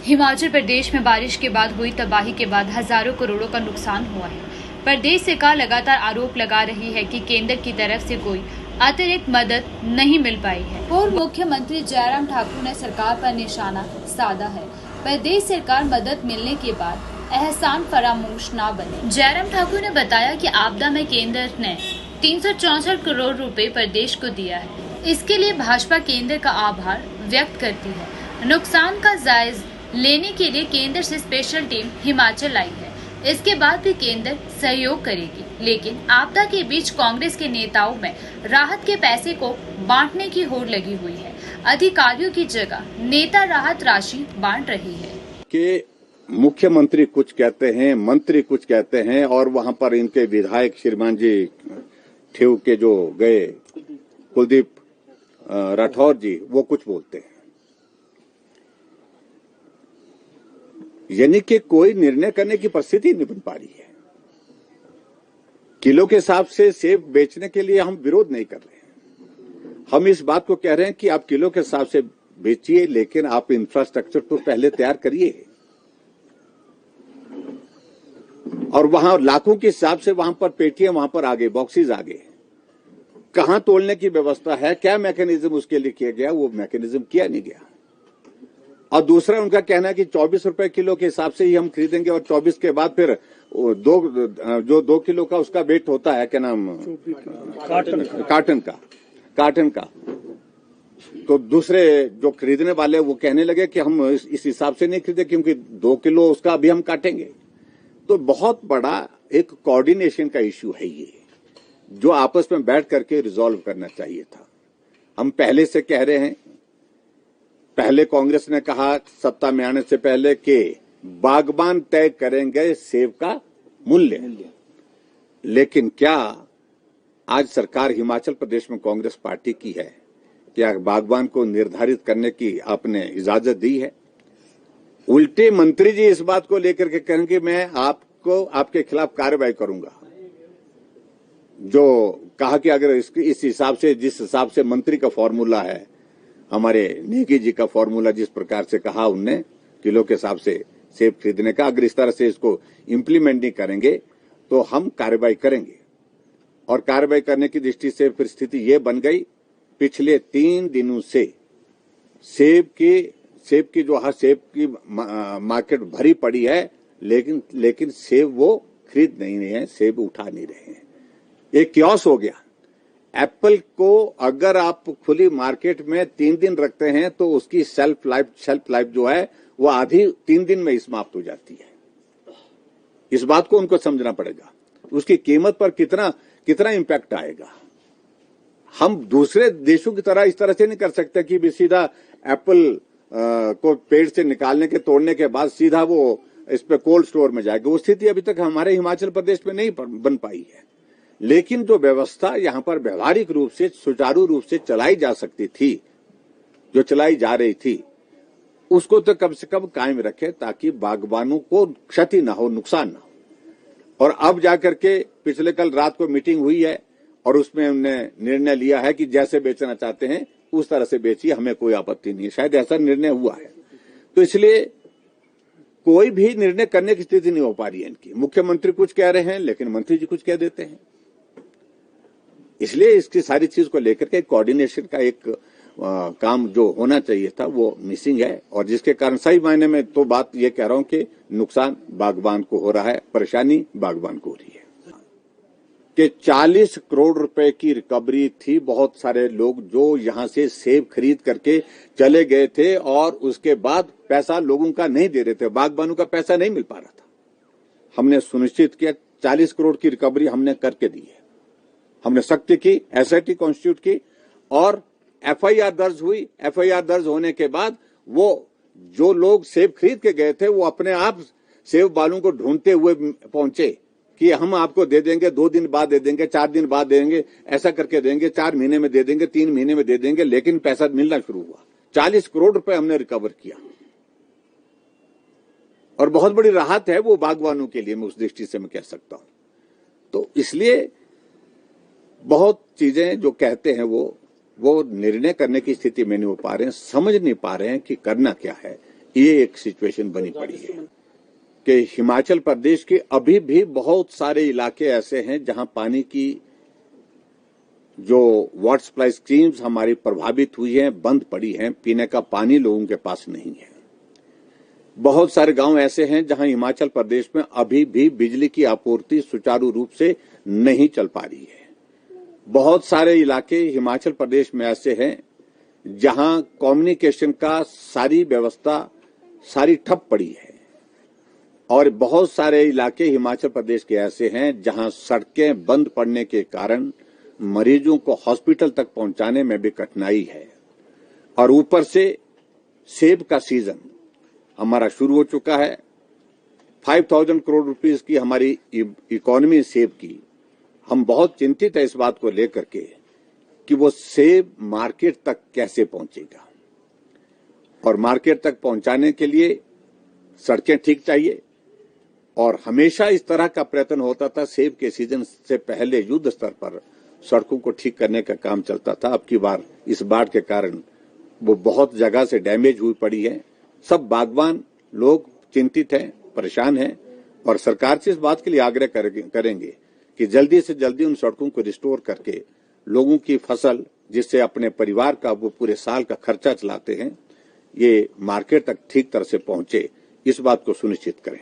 हिमाचल प्रदेश में बारिश के बाद हुई तबाही के बाद हजारों करोड़ों का नुकसान हुआ है। प्रदेश सरकार लगातार आरोप लगा रही है कि केंद्र की तरफ से कोई अतिरिक्त मदद नहीं मिल पाई है। पूर्व मुख्यमंत्री जयराम ठाकुर ने सरकार पर निशाना साधा है। प्रदेश सरकार मदद मिलने के बाद एहसान फरामोश न बने। जयराम ठाकुर ने बताया कि आपदा में केंद्र ने 364 करोड़ रुपए प्रदेश को दिया है। इसके लिए भाजपा केंद्र का आभार व्यक्त करती है। नुकसान का जायजा लेने के लिए केंद्र से स्पेशल टीम हिमाचल आई है। इसके बाद भी केंद्र सहयोग करेगी, लेकिन आपदा के बीच कांग्रेस के नेताओं में राहत के पैसे को बांटने की होड़ लगी हुई है। अधिकारियों की जगह नेता राहत राशि बांट रही है कि मुख्यमंत्री कुछ कहते हैं, मंत्री कुछ कहते हैं और वहां पर इनके विधायक श्रीमान जी ठेव के जो गए कुलदीप राठौर जी, वो कुछ बोलते हैं। यानी कि कोई निर्णय करने की परिस्थिति नहीं बन पा रही है। किलो के हिसाब से सेब बेचने के लिए हम विरोध नहीं कर रहे हैं। हम इस बात को कह रहे हैं कि आप किलो के हिसाब से बेचिए, लेकिन आप इंफ्रास्ट्रक्चर तो पहले तैयार करिए। और वहां लाखों के हिसाब से वहां पर पेटियां वहां पर आगे बॉक्सेस आगे, कहां तोड़ने की व्यवस्था है, क्या मैकेनिज्म उसके लिए किया गया, वो मैकेनिज्म किया नहीं गया। और दूसरा उनका कहना है कि 24 रुपए किलो के हिसाब से ही हम खरीदेंगे और 24 के बाद फिर जो 2 किलो का उसका वेट होता है, क्या नाम, कार्टन का। तो दूसरे जो खरीदने वाले वो कहने लगे कि हम इस हिसाब से नहीं खरीदे क्योंकि 2 किलो उसका अभी हम काटेंगे। तो बहुत बड़ा एक कोऑर्डिनेशन का इश्यू है ये, जो आपस में बैठ करके रिजॉल्व करना चाहिए था। हम पहले से कह रहे हैं, पहले कांग्रेस ने कहा सत्ता में आने से पहले कि बागबान तय करेंगे सेब का मूल्य, लेकिन क्या आज सरकार हिमाचल प्रदेश में कांग्रेस पार्टी की है, क्या बागबान को निर्धारित करने की आपने इजाजत दी है? उल्टे मंत्री जी इस बात को लेकर के कहेंगे मैं आपको आपके खिलाफ कार्रवाई करूंगा। जो कहा कि अगर इस हिसाब से, जिस हिसाब से मंत्री का फॉर्मूला है, हमारे नेगी जी का फॉर्मूला जिस प्रकार से कहा उनने किलो के हिसाब से सेब खरीदने का, अगर इस तरह से इसको इम्प्लीमेंट नहीं करेंगे तो हम कार्रवाई करेंगे। और कार्रवाई करने की दृष्टि से फिर स्थिति ये बन गई, पिछले 3 दिनों से सेब की मार्केट भरी पड़ी है, लेकिन सेब वो खरीद नहीं रहे हैं, सेब उठा नहीं रहे हैं। एक क्योस हो गया। एप्पल को अगर आप खुली मार्केट में 3 दिन रखते हैं तो उसकी शेल्फ लाइफ जो है वो आधी 3 दिन में समाप्त हो जाती है। इस बात को उनको समझना पड़ेगा, उसकी कीमत पर कितना इंपैक्ट आएगा। हम दूसरे देशों की तरह इस तरह से नहीं कर सकते कि भी सीधा एप्पल को पेड़ से निकालने के, तोड़ने के बाद सीधा वो इस पे कोल्ड स्टोर में जाएगा। वो स्थिति अभी तक हमारे हिमाचल प्रदेश में नहीं बन पाई है। लेकिन जो व्यवस्था यहाँ पर व्यवहारिक रूप से, सुचारू रूप से चलाई जा सकती थी, जो चलाई जा रही थी, उसको तो कम से कम कायम रखे ताकि बागबानों को क्षति ना हो, नुकसान ना हो। और अब जाकर के पिछले कल रात को मीटिंग हुई है और उसमें हमने निर्णय लिया है कि जैसे बेचना चाहते हैं उस तरह से बेचिए, हमें कोई आपत्ति नहीं है। शायद ऐसा निर्णय हुआ है। तो इसलिए कोई भी निर्णय करने की स्थिति नहीं हो पा रही है इनकी। मुख्यमंत्री कुछ कह रहे हैं लेकिन मंत्री जी कुछ कह देते हैं। इसलिए इसकी सारी चीज को लेकर के कोऑर्डिनेशन का एक काम जो होना चाहिए था वो मिसिंग है, और जिसके कारण सही मायने में तो बात ये कह रहा हूं कि नुकसान बागबान को हो रहा है, परेशानी बागबान को हो रही है। कि 40 करोड़ रुपए की रिकवरी थी। बहुत सारे लोग जो यहां से सेब खरीद करके चले गए थे और उसके बाद पैसा लोगों का नहीं दे रहे थे, बागबानों का पैसा नहीं मिल पा रहा था। हमने सुनिश्चित किया, 40 करोड़ की रिकवरी हमने करके दी है। हमने सख्ती की, एसआईटी कॉन्स्टिट्यूट की और एफआईआर दर्ज हुई। एफआईआर दर्ज होने के बाद वो जो लोग सेब खरीद के गए थे वो अपने आप सेब वालों को ढूंढते हुए पहुंचे कि हम आपको दे देंगे, 2 दिन बाद दे देंगे, 4 दिन बाद देंगे, ऐसा करके देंगे, 4 महीने में दे देंगे, 3 महीने में दे देंगे। लेकिन पैसा मिलना शुरू हुआ। 40 करोड़ रुपए हमने रिकवर किया और बहुत बड़ी राहत है वो बागवानों के लिए, मैं उस दृष्टि से मैं कह सकता हूं। तो इसलिए बहुत चीजें जो कहते हैं वो निर्णय करने की स्थिति में नहीं हो पा रहे हैं, समझ नहीं पा रहे हैं कि करना क्या है। ये एक सिचुएशन बनी पड़ी है कि हिमाचल प्रदेश के अभी भी बहुत सारे इलाके ऐसे हैं जहां पानी की जो वाटर सप्लाई स्कीम्स हमारी प्रभावित हुई हैं, बंद पड़ी हैं, पीने का पानी लोगों के पास नहीं है। बहुत सारे गांव ऐसे हैं जहां हिमाचल प्रदेश में अभी भी बिजली की आपूर्ति सुचारू रूप से नहीं चल पा रही है। बहुत सारे इलाके हिमाचल प्रदेश में ऐसे हैं जहां कम्युनिकेशन का सारी व्यवस्था सारी ठप पड़ी है और बहुत सारे इलाके हिमाचल प्रदेश के ऐसे हैं जहां सड़कें बंद पड़ने के कारण मरीजों को हॉस्पिटल तक पहुंचाने में भी कठिनाई है। और ऊपर से सेब का सीजन हमारा शुरू हो चुका है। 5,000 करोड़ रुपीस की हमारी इकोनॉमी सेब की। हम बहुत चिंतित है इस बात को लेकर के कि वो सेब मार्केट तक कैसे पहुंचेगा और मार्केट तक पहुंचाने के लिए सड़कें ठीक चाहिए। और हमेशा इस तरह का प्रयत्न होता था, सेब के सीजन से पहले युद्ध स्तर पर सड़कों को ठीक करने का काम चलता था। अब की बार इस बाढ़ के कारण वो बहुत जगह से डैमेज हुई पड़ी है। सब बागवान लोग चिंतित हैं, परेशान हैं और सरकार से इस बात के लिए आग्रह करेंगे कि जल्दी से जल्दी उन सड़कों को रिस्टोर करके लोगों की फसल, जिससे अपने परिवार का वो पूरे साल का खर्चा चलाते हैं, ये मार्केट तक ठीक तरह से पहुंचे, इस बात को सुनिश्चित करें।